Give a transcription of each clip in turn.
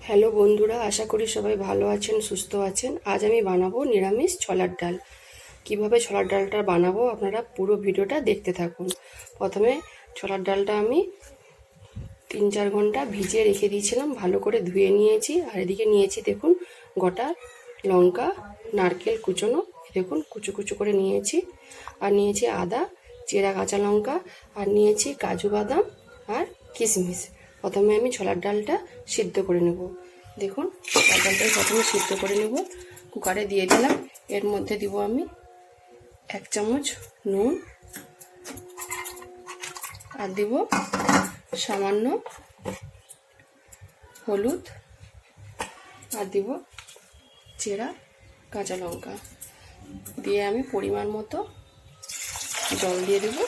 Hello বন্ধুরা, আশা করি সবাই ভালো আছেন, সুস্থ আছেন। আজ আমি বানাবো নিরামিষ ছোলার ডাল। কিভাবে ছোলার ডালটা বানাবো আপনারা পুরো ভিডিওটা দেখতে থাকুন। প্রথমে ছোলার ডালটা আমি 3-4 ঘন্টা ভিজিয়ে রেখে দিয়েছিলাম, ভালো করে ধুয়ে নিয়েছি। আর এদিকে নিয়েছি দেখুন গোটা লঙ্কা, নারকেল কুচোনো, দেখুন কুচো কুচো করে নিয়েছি। আর নিয়েছি আদা, চেরা কাঁচা লঙ্কা, আর নিয়েছি কাজু বাদাম আর কিশমিশ। প্রথমে আমি ছোলার ডালটা সিদ্ধ করে নেব। দেখুন ছোলার ডালটা প্রথমে সিদ্ধ করে নেব। কুকারে দিয়ে দিলাম। এর মধ্যে দিব আমি 1 চামচ নুন, আর দিব সামান্য হলুদ, আর দিব চেরা কাঁচা লঙ্কা। দিয়ে আমি পরিমাণ মতো জল দিয়ে দেবো।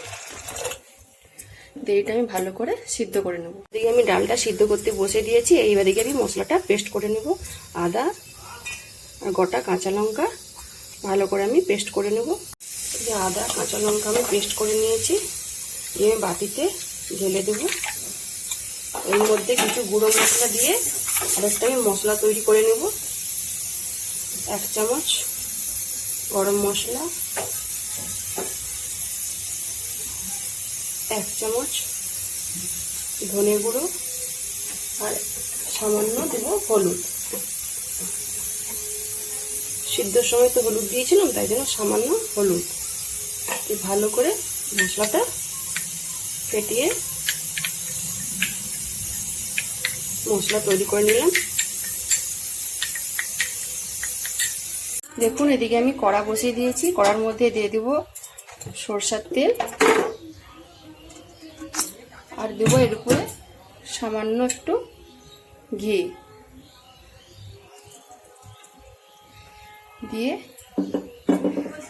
দিয়ে এটা আমি ভালো করে সিদ্ধ করে নেব। এদিকে আমি ডালটা সিদ্ধ করতে বসে দিয়েছি। এইবারে আমি মশলাটা পেস্ট করে নেব। আদা আর গোটা কাঁচা লঙ্কা ভালো করে আমি পেস্ট করে নেব। যে আদা কাঁচা লঙ্কা আমি পেস্ট করে নিয়েছি, দিয়ে আমি বাটিতে ঢেলে দেব। এর মধ্যে কিছু গুঁড়ো মশলা দিয়ে আরেকটা আমি মশলা তৈরি করে নেব। 1 চামচ গরম মশলা, 1 চামচ ধনে গুঁড়ো, আর সামান্য দেব হলুদ। সিদ্ধর সময় তো হলুদ দিয়েছিলাম, তাই জন্য সামান্য হলুদ। ভালো করে মশলাটা ফেটিয়ে মশলা তৈরি করে নিলাম। দেখুন এদিকে আমি কড়া বসিয়ে দিয়েছি। কড়ার মধ্যে দিয়ে দেব সরষের তেল, আর দেবো এর উপরে সামান্য একটু ঘি। দিয়ে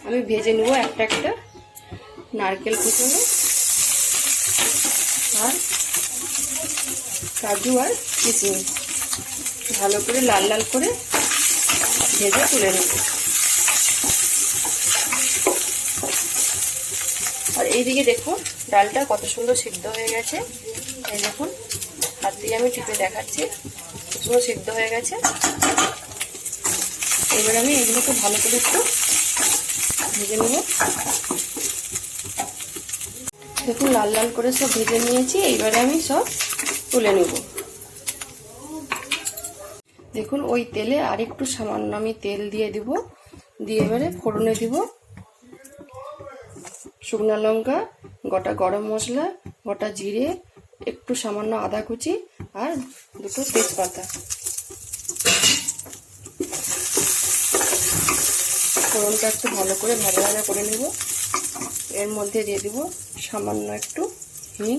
আমি ভেজে নেব একটা একটা নারকেল কুচনো, আর কাজু আর কিশমিশ ভালো করে লাল লাল করে ভেজে তুলে নেব। আর এইদিকে দেখুন ডালটা কত সুন্দর সিদ্ধ হয়ে গেছে। এই দেখুন হাত দিয়ে আমি টিপে দেখাচ্ছি, পুরো সিদ্ধ হয়ে গেছে। এবার আমি এগুলোকে ভালো করে একটু ভেজে নেব। দেখুন লাল লাল করে সব ভেজে নিয়েছি। এইবারে আমি সব তুলে নেব। দেখুন ওই তেলে আর একটু সামান্য আমি তেল দিয়ে দিব। দিয়ে এবারে ফোড়নে দিব শুকনো লঙ্কা, গোটা গরম মশলা, গোটা জিরে, একটু সামান্য আদা কুচি, আর 2টো তেজপাতা। ফোড়নটা একটু ভালো করে ভাজা ভাজা করে নেব। এর মধ্যে দিয়ে দিব সামান্য একটু হিং,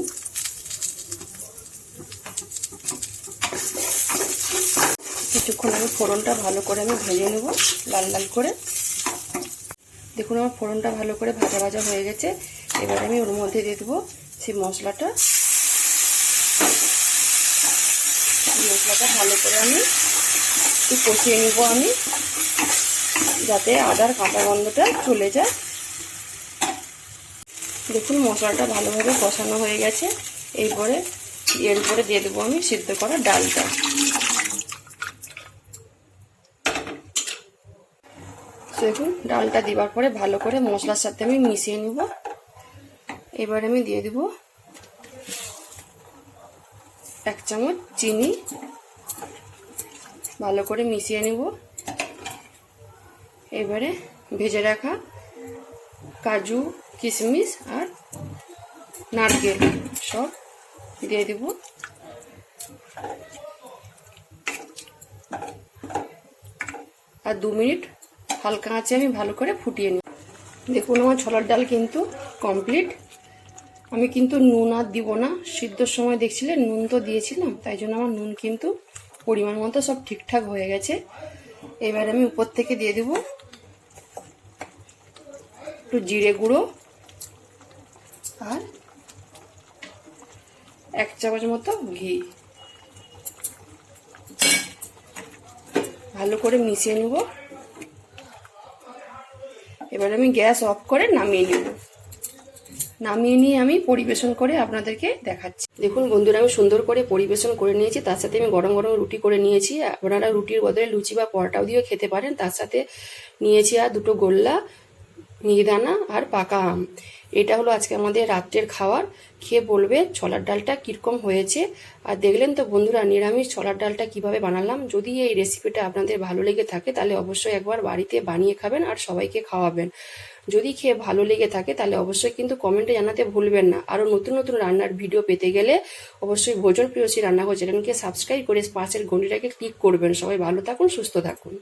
কিছুক্ষণ আমি ফোড়নটা ভালো করে আমি ভেজে নেব লাল লাল করে। দেখুন আমার ফোড়নটা ভালো করে ভাজা ভাজা হয়ে গেছে। এবার আমি ওর মধ্যে দিয়ে দেবো সেই মশলাটা। মশলাটা ভালো করে আমি একটু কষিয়ে নেব আমি, যাতে আদার কাঁচা গন্ধটা চলে যায়। দেখুন মশলাটা ভালোভাবে কষানো হয়ে গেছে। এরপরে এর উপরে দিয়ে দেবো আমি সিদ্ধ করা ডালটা। দেখুন ডালটা দেওয়ার পরে ভালো করে মশলার সাথে আমি মিশিয়ে নেব। এবার আমি দিয়ে দেব 1 চামচ চিনি, ভালো করে মিশিয়ে নেব। এবারে ভেজে রাখা কাজু, কিশমিশ আর নারকেল সব দিয়ে দেব। আর 2 মিনিট হালকা আঁচে আমি ভালো করে ফুটিয়ে নিই। দেখুন আমার ছোলার ডাল কিন্তু কমপ্লিট। আমি কিন্তু নুন আর দিব না। সিদ্ধর সময় দেখছিলেন নুন তো দিয়েছিলাম, তাই জন্য আমার নুন কিন্তু পরিমাণ মতো সব ঠিকঠাক হয়ে গেছে। এবার আমি উপর থেকে দিয়ে দেব একটু জিরে গুঁড়ো, আর 1 চামচ মতো ঘি। ভালো করে মিশিয়ে নেব। এবার আমি গ্যাস অফ করে নামিয়ে নেব। নামিয়ে নিয়ে আমি পরিবেশন করে আপনাদেরকে দেখাচ্ছি। দেখুন বন্ধুরা, আমি সুন্দর করে পরিবেশন করে নিয়েছি। তার সাথে আমি গরম গরম রুটি করে নিয়েছি। আপনারা রুটির বদলে লুচি বা পরোটাও দিয়েও খেতে পারেন। তার সাথে নিয়েছি আর দুটো গোল্লা, মিহিদানা আর পাকা আম। এটা হলো আজকে আমাদের রাত্রের খাবার। খেয়ে বলবে ছোলার ডালটা কীরকম হয়েছে। আর দেখলেন তো বন্ধুরা, নিরামিষ ছোলার ডালটা কিভাবে বানালাম। যদি এই রেসিপিটা আপনাদের ভালো লেগে থাকে তাহলে অবশ্যই একবার বাড়িতে বানিয়ে খাবেন আর সবাইকে খাওয়াবেন। যদি খেয়ে ভালো লেগে থাকে তাহলে অবশ্যই কিন্তু কমেন্টে জানাতে ভুলবেন না। আরও নতুন নতুন রান্নার ভিডিও পেতে গেলে অবশ্যই ভোজন প্রিয়সী রান্নাঘর চ্যানেলকে সাবস্ক্রাইব করে পাশের ঘন্টিটাকে ক্লিক করবেন। সবাই ভালো থাকুন, সুস্থ থাকুন।